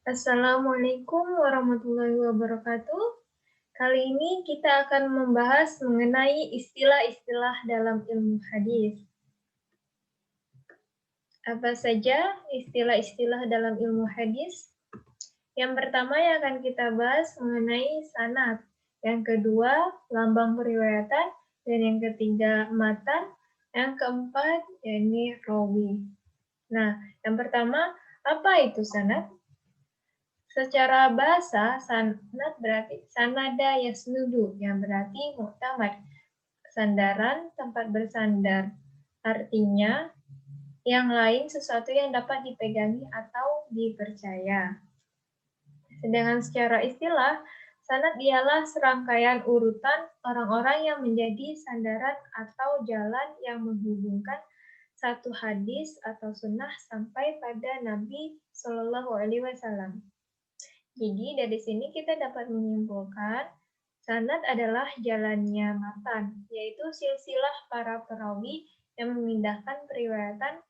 Assalamualaikum warahmatullahi wabarakatuh. Kali ini kita akan membahas mengenai istilah-istilah dalam ilmu hadis. Apa saja istilah-istilah dalam ilmu hadis? Yang pertama yang akan kita bahas mengenai sanad. Yang kedua, lambang periwayatan. Dan yang ketiga, matan. Yang keempat, yakni rawi. Nah, yang pertama, apa itu sanad? Secara bahasa, sanad berarti sanada yasnudu, yang berarti muktamad, sandaran, tempat bersandar. Artinya, yang lain sesuatu yang dapat dipegangi atau dipercaya. Sedangkan secara istilah, sanad ialah serangkaian urutan orang-orang yang menjadi sandaran atau jalan yang menghubungkan satu hadis atau sunnah sampai pada Nabi Shallallahu Alaihi Wasallam. Jadi dari sini kita dapat menyimpulkan sanad adalah jalannya matan, yaitu silsilah para perawi yang memindahkan periwayatan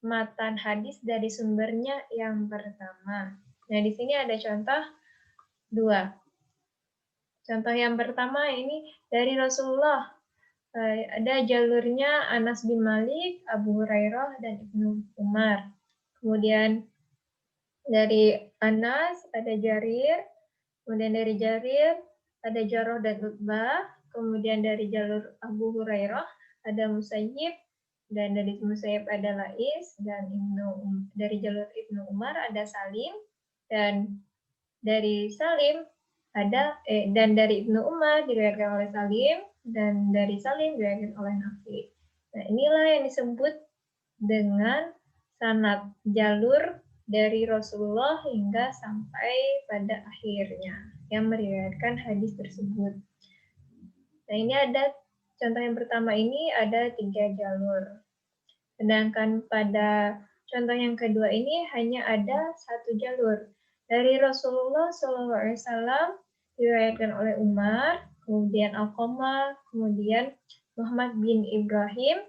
matan hadis dari sumbernya yang pertama. Nah, di sini ada contoh dua. Contoh yang pertama ini dari Rasulullah. Ada jalurnya Anas bin Malik, Abu Hurairah, dan Ibnu Umar. Kemudian dari Anas ada Jarir, kemudian dari Jarir ada Jarrah dan Utbah, kemudian dari jalur Abu Hurairah ada Musayyib, dan dari Musayyib ada Lais, dan dari jalur Ibnu Umar ada Salim, dan dari Salim dan dari Ibnu Umar diriwayatkan oleh Salim, dan dari Salim diriwayatkan oleh Nafi. Nah, inilah yang disebut dengan sanad, jalur dari Rasulullah hingga sampai pada akhirnya yang meriwayatkan hadis tersebut. Nah, ini ada contoh yang pertama ini ada 3 jalur. Sedangkan pada contoh yang kedua ini hanya ada 1 jalur. Dari Rasulullah SAW diriwayatkan oleh Umar, kemudian Alqamah, kemudian Muhammad bin Ibrahim,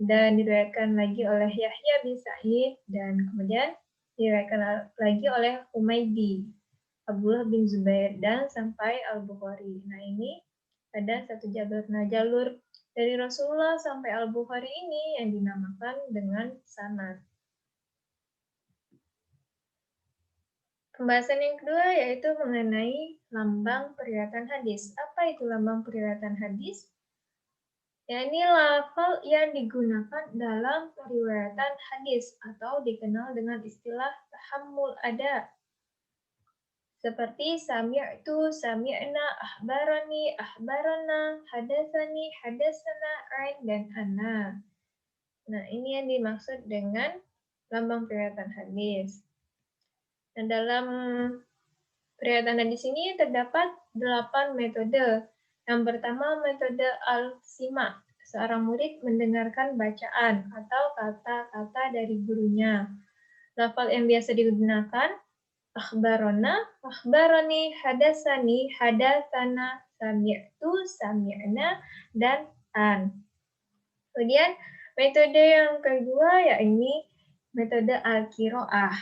dan diriwayatkan lagi oleh Yahya bin Sa'id, dan kemudian diriwayatkan lagi oleh Humaydi, Abdullah bin Zubair, dan sampai Al-Bukhari. Nah, ini ada 1 jalur. Nah, jalur dari Rasulullah sampai Al-Bukhari ini yang dinamakan dengan sanad. Pembahasan yang kedua yaitu mengenai lambang periwayatan hadis. Apa itu lambang periwayatan hadis? Yakni lafal yang digunakan dalam periwayatan hadis atau dikenal dengan istilah tahammul ada. Seperti sami'tu, sami'na, ahbarani, ahbarana, hadasani, hadasana, ain, dan ana. Nah, ini yang dimaksud dengan lambang periwayatan hadis. Nah, dalam periwayatan hadis ini terdapat 8 metode. Yang pertama, metode al-sima. Seorang murid mendengarkan bacaan atau kata-kata dari gurunya. Lafal yang biasa digunakan akhbarona, akhbarani, hadasani, hadasana, sami'tu, sami'na, dan an. Kemudian metode yang kedua yakni metode al-qiraah.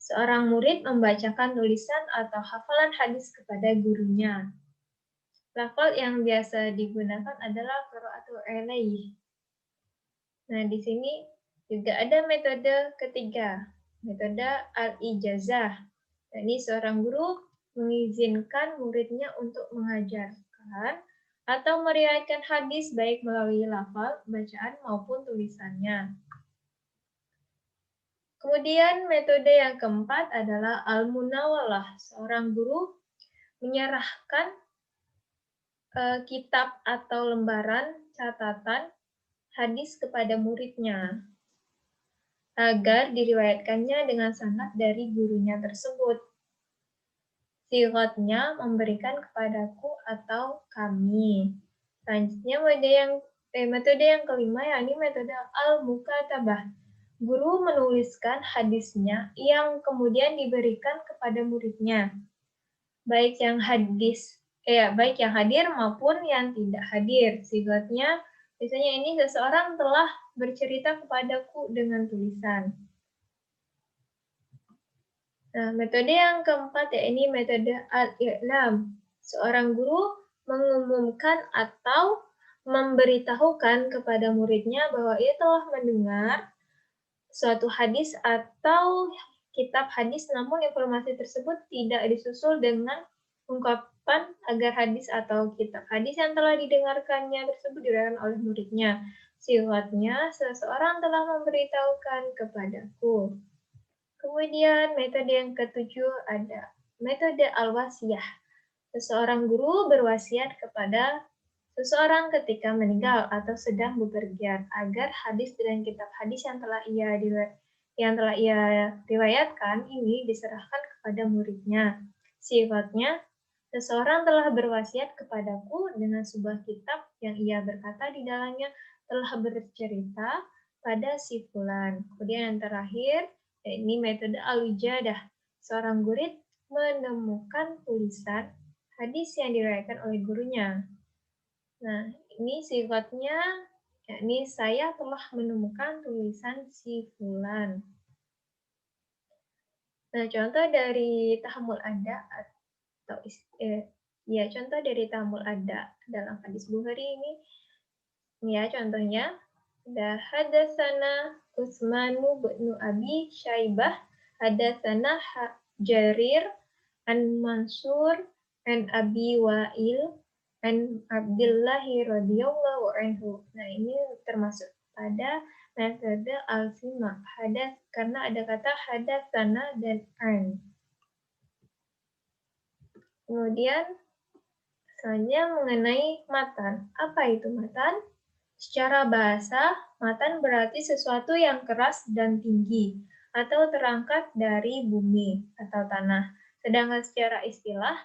Seorang murid membacakan tulisan atau hafalan hadis kepada gurunya. Lafal yang biasa digunakan adalah qiraatul alaih. Nah, di sini juga ada metode ketiga, metode al-ijazah. Ini seorang guru mengizinkan muridnya untuk mengajarkan atau meriwayatkan hadis baik melalui lafal, bacaan maupun tulisannya. Kemudian metode yang keempat adalah al-munawalah. Seorang guru menyerahkan kitab atau lembaran catatan hadis kepada muridnya agar diriwayatkannya dengan sanad dari gurunya tersebut. Sigatnya memberikan kepadaku atau kami. Selanjutnya metode yang kelima yakni metode al-mukatabah. Guru menuliskan hadisnya yang kemudian diberikan kepada muridnya. Baik yang hadir maupun yang tidak hadir. Sigatnya biasanya ini seseorang telah bercerita kepadaku dengan tulisan. Nah, metode yang keempat yakni metode al-i'lam. Seorang guru mengumumkan atau memberitahukan kepada muridnya bahwa ia telah mendengar suatu hadis atau kitab hadis, namun informasi tersebut tidak disusul dengan ungkapan agar hadis atau kitab hadis yang telah didengarkannya tersebut diriwayatkan oleh muridnya. Sifatnya, seseorang telah memberitahukan kepadaku. Kemudian metode yang ketujuh ada metode al-wasiyah. Seseorang guru berwasiat kepada seseorang ketika meninggal atau sedang bepergian agar hadis dan kitab hadis yang telah ia riwayatkan ini diserahkan kepada muridnya. Sifatnya, seseorang telah berwasiat kepadaku dengan sebuah kitab yang ia berkata di dalamnya telah bercerita pada si fulan. Kemudian yang terakhir, ini metode al-wijadah. Seorang murid menemukan tulisan hadis yang diriwayatkan oleh gurunya. Nah, ini sifatnya, yakni saya telah menemukan tulisan si fulan. Nah, contoh dari tahammul ada atau contoh dari tahammul ada dalam hadis Bukhari ini ya contohnya ada hadatsana Utsmanu bin Abi Syaibah, hadatsana Jarir an Mansur an Abi Wa'il an Abdillahi radhiyallahu anhu. Nah, ini termasuk pada metode al-sima hadas karena ada kata hadatsana dan an. Kemudian selanjutnya mengenai matan. Apa itu matan? Secara bahasa, matan berarti sesuatu yang keras dan tinggi, atau terangkat dari bumi atau tanah. Sedangkan secara istilah,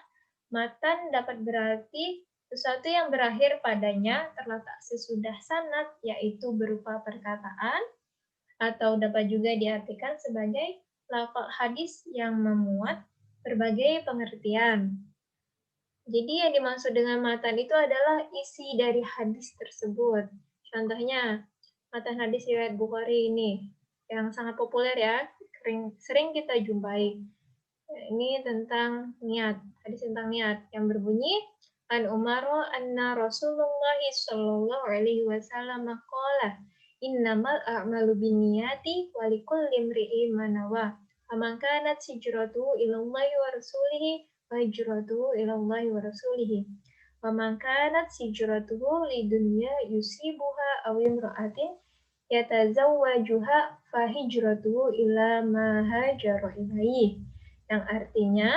matan dapat berarti sesuatu yang berakhir padanya terletak sesudah sanad, yaitu berupa perkataan, atau dapat juga diartikan sebagai lafaz hadis yang memuat berbagai pengertian. Jadi yang dimaksud dengan matan itu adalah isi dari hadis tersebut. Contohnya, matan hadis riwayat Bukhari ini, yang sangat populer ya, sering kita jumpai. Ini tentang niat, hadis tentang niat, yang berbunyi, An Umar anna Rasulullah sallallahu alaihi wasallam qala innamal a'malu binniyati wa likulli imri'in ma nawa. Faman kanat hijratuhu ila Allah wa rasulihi wa hijratuhu ila Allah wa rasulihi. Faman kanat hijratuhu lidunya yusibuha aw imra'atin yatazawwajuha fa hijratuhu ila ma hajara ilaihi. Yang artinya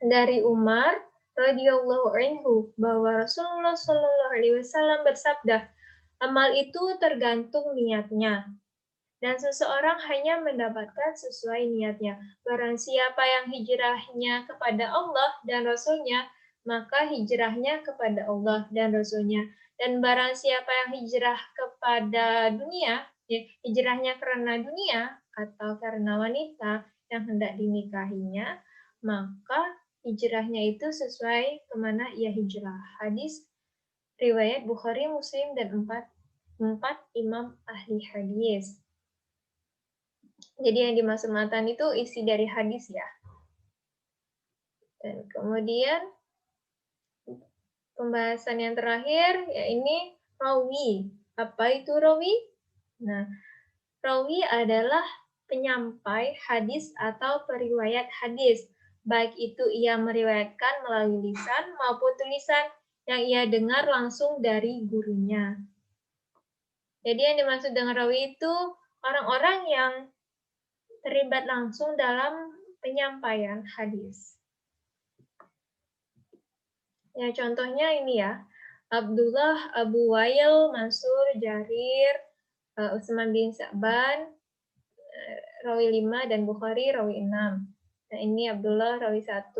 dari Umar radhiyallahu anhu bahwa Rasulullah Shallallahu alaihi wasallam bersabda, amal itu tergantung niatnya. Dan seseorang hanya mendapatkan sesuai niatnya. Barang siapa yang hijrahnya kepada Allah dan Rasul-Nya, maka hijrahnya kepada Allah dan Rasul-Nya. Dan barang siapa yang hijrah kepada dunia, hijrahnya karena dunia atau karena wanita yang hendak dinikahinya, maka hijrahnya itu sesuai kemana ia hijrah. Hadis riwayat Bukhari, Muslim, dan empat imam ahli hadis. Jadi yang dimaksud matan itu isi dari hadis ya. Dan kemudian pembahasan yang terakhir ya ini rawi. Apa itu rawi? Nah, rawi adalah penyampai hadis atau periwayat hadis. Baik itu ia meriwayatkan melalui lisan maupun tulisan yang ia dengar langsung dari gurunya. Jadi yang dimaksud dengan rawi itu orang-orang yang terlibat langsung dalam penyampaian hadis. Ya, contohnya ini ya, Abdullah, Abu Wail, Mansur, Jarir, Utsman bin Sa'ban, rawi 5, dan Bukhari, rawi 6. Nah, ini Abdullah, rawi 1,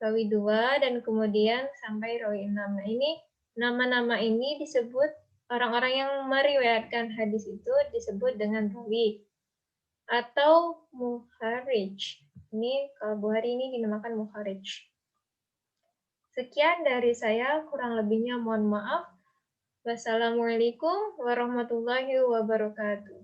rawi 2, dan kemudian sampai rawi 6. Nah, ini nama-nama ini disebut, orang-orang yang meriwayatkan hadis itu disebut dengan rawi atau muharrij. Ini kalau Bukhari ini dinamakan muharrij. Sekian dari saya, kurang lebihnya mohon maaf. Wassalamualaikum warahmatullahi wabarakatuh.